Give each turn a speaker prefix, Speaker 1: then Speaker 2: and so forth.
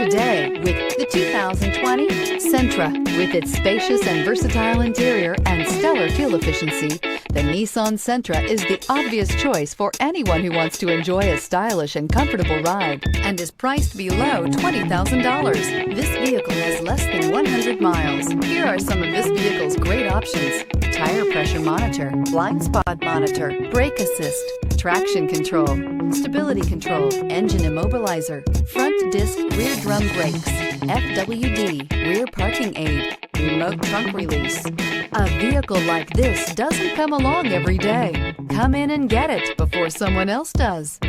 Speaker 1: today with the 2020 Sentra. With its spacious and versatile interior and stellar fuel efficiency, the Nissan Sentra is the obvious choice for anyone who wants to enjoy a stylish and comfortable ride and is priced below $20,000. This vehicle has less than 100 miles. Here are some of this vehicle's great options: tire pressure monitor, blind spot monitor, brake assist, traction control, stability control, engine immobilizer, front disc rear drum brakes, FWD, rear parking aid, remote trunk release. A vehicle like this doesn't come along every day. Come in and get it before someone else does.